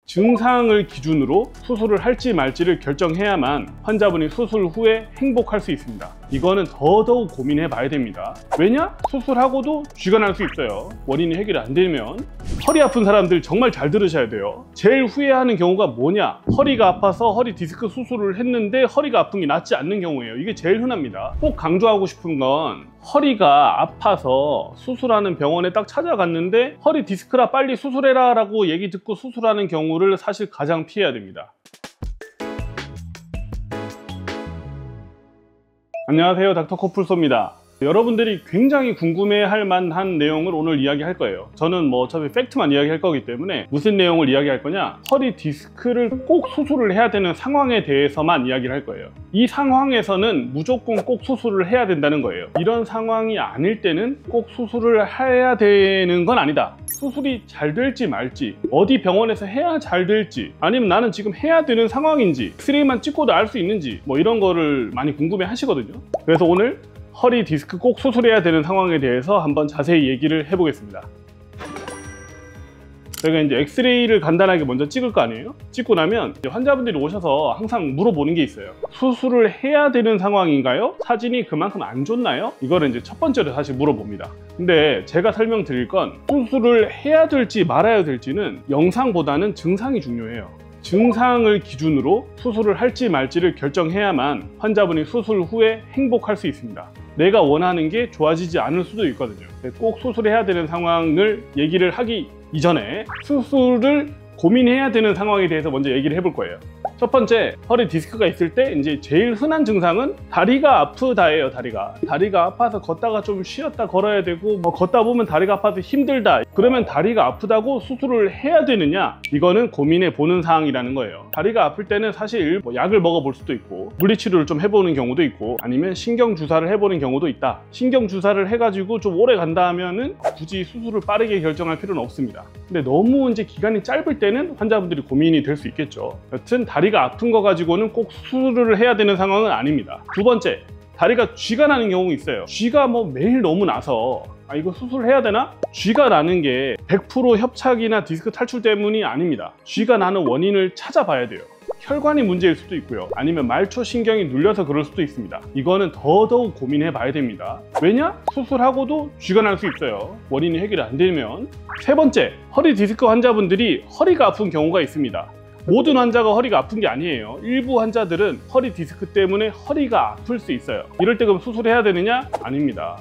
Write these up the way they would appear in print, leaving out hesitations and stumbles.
증상을 기준으로 수술을 할지 말지를 결정해야만 환자분이 수술 후에 행복할 수 있습니다. 이거는 더더욱 고민해 봐야 됩니다. 왜냐? 수술하고도 쥐가 날 수 있어요. 원인이 해결이 안 되면. 허리 아픈 사람들 정말 잘 들으셔야 돼요. 제일 후회하는 경우가 뭐냐? 허리가 아파서 허리 디스크 수술을 했는데 허리가 아픈 게 낫지 않는 경우예요. 이게 제일 흔합니다. 꼭 강조하고 싶은 건 허리가 아파서 수술하는 병원에 딱 찾아갔는데 허리 디스크라 빨리 수술해라 라고 얘기 듣고 수술하는 경우를 사실 가장 피해야 됩니다. 안녕하세요, 닥터 코풀소입니다. 여러분들이 굉장히 궁금해할 만한 내용을 오늘 이야기할 거예요. 저는 어차피 팩트만 이야기할 거기 때문에 무슨 내용을 이야기할 거냐, 허리 디스크를 꼭 수술을 해야 되는 상황에 대해서만 이야기를 할 거예요. 이 상황에서는 무조건 꼭 수술을 해야 된다는 거예요. 이런 상황이 아닐 때는 꼭 수술을 해야 되는 건 아니다. 수술이 잘 될지 말지, 어디 병원에서 해야 잘 될지, 아니면 나는 지금 해야 되는 상황인지, 엑스레이만 찍고도 알 수 있는지 이런 거를 많이 궁금해 하시거든요. 그래서 오늘 허리 디스크 꼭 수술해야 되는 상황에 대해서 한번 자세히 얘기를 해보겠습니다. 저희가 이제 엑스레이를 간단하게 먼저 찍을 거 아니에요? 찍고 나면 환자분들이 오셔서 항상 물어보는 게 있어요. 수술을 해야 되는 상황인가요? 사진이 그만큼 안 좋나요? 이거를 이제 첫 번째로 사실 물어봅니다. 근데 제가 설명드릴 건 수술을 해야 될지 말아야 될지는 영상보다는 증상이 중요해요. 증상을 기준으로 수술을 할지 말지를 결정해야만 환자분이 수술 후에 행복할 수 있습니다. 내가 원하는 게 좋아지지 않을 수도 있거든요. 꼭 수술해야 되는 상황을 얘기를 하기 이전에 수술을 고민해야 되는 상황에 대해서 먼저 얘기를 해볼 거예요. 첫 번째, 허리 디스크가 있을 때 이제 제일 흔한 증상은 다리가 아프다예요. 다리가 아파서 걷다가 좀 쉬었다 걸어야 되고, 걷다 보면 다리가 아파서 힘들다. 그러면 다리가 아프다고 수술을 해야 되느냐? 이거는 고민해 보는 사항이라는 거예요. 다리가 아플 때는 사실 약을 먹어볼 수도 있고, 물리치료를 좀 해보는 경우도 있고, 아니면 신경주사를 해보는 경우도 있다. 신경주사를 해가지고 좀 오래 간다 하면은 굳이 수술을 빠르게 결정할 필요는 없습니다. 근데 너무 이제 기간이 짧을 때는 환자분들이 고민이 될 수 있겠죠. 여튼 다리가 아픈 거 가지고는 꼭 수술을 해야 되는 상황은 아닙니다. 두 번째, 다리가 쥐가 나는 경우 있어요. 쥐가 매일 너무 나서 이거 수술해야 되나? 쥐가 나는 게 100% 협착이나 디스크 탈출 때문이 아닙니다. 쥐가 나는 원인을 찾아봐야 돼요. 혈관이 문제일 수도 있고요, 아니면 말초신경이 눌려서 그럴 수도 있습니다. 이거는 더더욱 고민해 봐야 됩니다. 왜냐? 수술하고도 쥐가 날 수 있어요. 원인이 해결이 안 되면. 세 번째, 허리 디스크 환자분들이 허리가 아픈 경우가 있습니다. 모든 환자가 허리가 아픈 게 아니에요. 일부 환자들은 허리 디스크 때문에 허리가 아플 수 있어요. 이럴 때 그럼 수술해야 되느냐? 아닙니다.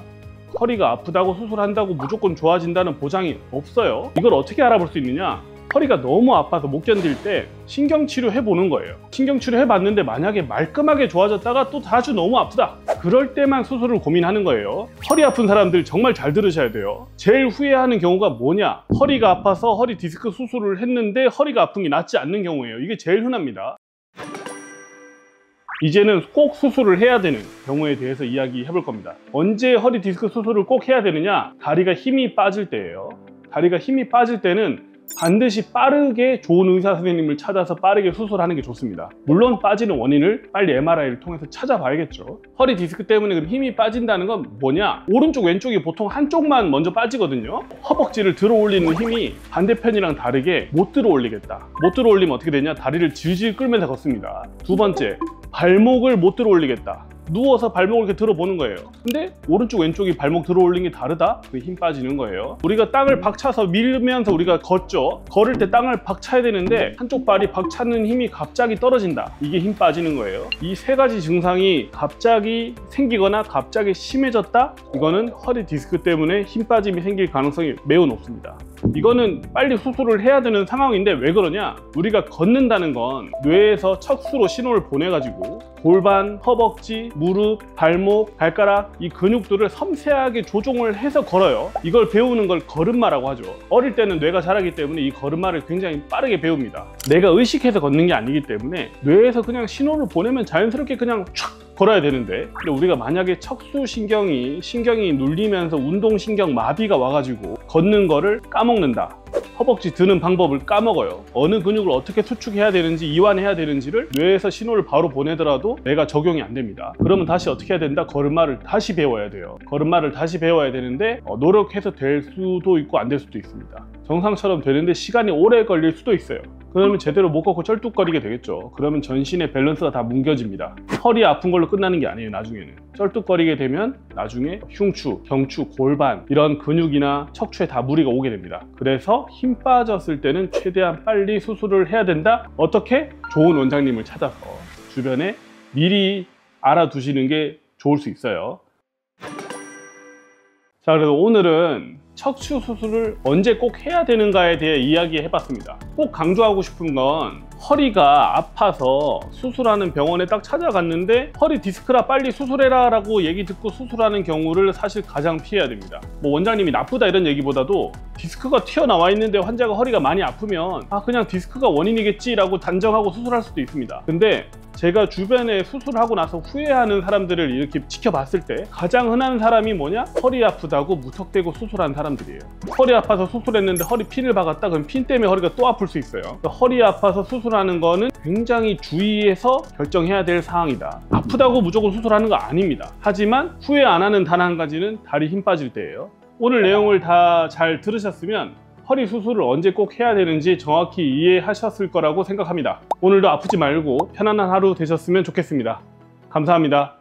허리가 아프다고 수술한다고 무조건 좋아진다는 보장이 없어요. 이걸 어떻게 알아볼 수 있느냐? 허리가 너무 아파서 못 견딜 때 신경치료 해보는 거예요. 신경치료 해봤는데 만약에 말끔하게 좋아졌다가 또 다시 너무 아프다, 그럴 때만 수술을 고민하는 거예요. 허리 아픈 사람들 정말 잘 들으셔야 돼요. 제일 후회하는 경우가 뭐냐? 허리가 아파서 허리 디스크 수술을 했는데 허리가 아픈 게 낫지 않는 경우예요. 이게 제일 흔합니다. 이제는 꼭 수술을 해야 되는 경우에 대해서 이야기해 볼 겁니다. 언제 허리 디스크 수술을 꼭 해야 되느냐? 다리가 힘이 빠질 때예요. 다리가 힘이 빠질 때는 반드시 빠르게 좋은 의사 선생님을 찾아서 빠르게 수술하는 게 좋습니다. 물론 빠지는 원인을 빨리 MRI를 통해서 찾아봐야겠죠. 허리 디스크 때문에 그럼 힘이 빠진다는 건 뭐냐? 오른쪽 왼쪽이 보통 한쪽만 먼저 빠지거든요. 허벅지를 들어 올리는 힘이 반대편이랑 다르게 못 들어 올리겠다. 못 들어 올리면 어떻게 되냐? 다리를 질질 끌면서 걷습니다. 두 번째, 발목을 못 들어 올리겠다. 누워서 발목을 이렇게 들어보는 거예요. 근데 오른쪽 왼쪽이 발목 들어 올린 게 다르다? 그게 힘 빠지는 거예요. 우리가 땅을 박차서 밀면서 우리가 걷죠. 걸을 때 땅을 박차야 되는데 한쪽 발이 박차는 힘이 갑자기 떨어진다. 이게 힘 빠지는 거예요. 이 세 가지 증상이 갑자기 생기거나 갑자기 심해졌다? 이거는 허리 디스크 때문에 힘 빠짐이 생길 가능성이 매우 높습니다. 이거는 빨리 수술을 해야 되는 상황인데 왜 그러냐? 우리가 걷는다는 건 뇌에서 척수로 신호를 보내가지고 골반, 허벅지, 무릎, 발목, 발가락 이 근육들을 섬세하게 조종을 해서 걸어요. 이걸 배우는 걸 걸음마라고 하죠. 어릴 때는 뇌가 자라기 때문에 이 걸음마를 굉장히 빠르게 배웁니다. 내가 의식해서 걷는 게 아니기 때문에 뇌에서 그냥 신호를 보내면 자연스럽게 그냥 촥 걸어야 되는데, 근데 우리가 만약에 척수신경이 눌리면서 운동신경 마비가 와가지고 걷는 거를 까먹는다. 허벅지 드는 방법을 까먹어요. 어느 근육을 어떻게 수축해야 되는지, 이완해야 되는지를 뇌에서 신호를 바로 보내더라도 뇌가 적용이 안 됩니다. 그러면 다시 어떻게 해야 된다? 걸음마를 다시 배워야 돼요. 걸음마를 다시 배워야 되는데 노력해서 될 수도 있고 안 될 수도 있습니다. 정상처럼 되는데 시간이 오래 걸릴 수도 있어요. 그러면 제대로 못 걷고 쩔뚝거리게 되겠죠. 그러면 전신의 밸런스가 다 뭉개집니다. 허리 아픈 걸로 끝나는 게 아니에요. 나중에는 쩔뚝거리게 되면 나중에 흉추, 경추, 골반 이런 근육이나 척추에 다 무리가 오게 됩니다. 그래서 힘 빠졌을 때는 최대한 빨리 수술을 해야 된다. 어떻게? 좋은 원장님을 찾아서 주변에 미리 알아두시는 게 좋을 수 있어요. 자, 그래서 오늘은 척추 수술을 언제 꼭 해야 되는가에 대해 이야기해 봤습니다. 꼭 강조하고 싶은 건 허리가 아파서 수술하는 병원에 딱 찾아갔는데 허리 디스크라 빨리 수술해라 라고 얘기 듣고 수술하는 경우를 사실 가장 피해야 됩니다. 뭐 원장님이 나쁘다 이런 얘기보다도 디스크가 튀어나와 있는데 환자가 허리가 많이 아프면 그냥 디스크가 원인이겠지 라고 단정하고 수술할 수도 있습니다. 근데 제가 주변에 수술하고 나서 후회하는 사람들을 이렇게 지켜봤을 때 가장 흔한 사람이 뭐냐? 허리 아프다고 무턱대고 수술한 사람들이에요. 허리 아파서 수술했는데 허리 핀을 박았다? 그럼 핀 때문에 허리가 또 아플 수 있어요. 그러니까 허리 아파서 수술하는 거는 굉장히 주의해서 결정해야 될 사항이다. 아프다고 무조건 수술하는 거 아닙니다. 하지만 후회 안 하는 단 한 가지는 다리 힘 빠질 때예요. 오늘 내용을 다 잘 들으셨으면 허리 수술을 언제 꼭 해야 되는지 정확히 이해하셨을 거라고 생각합니다. 오늘도 아프지 말고 편안한 하루 되셨으면 좋겠습니다. 감사합니다.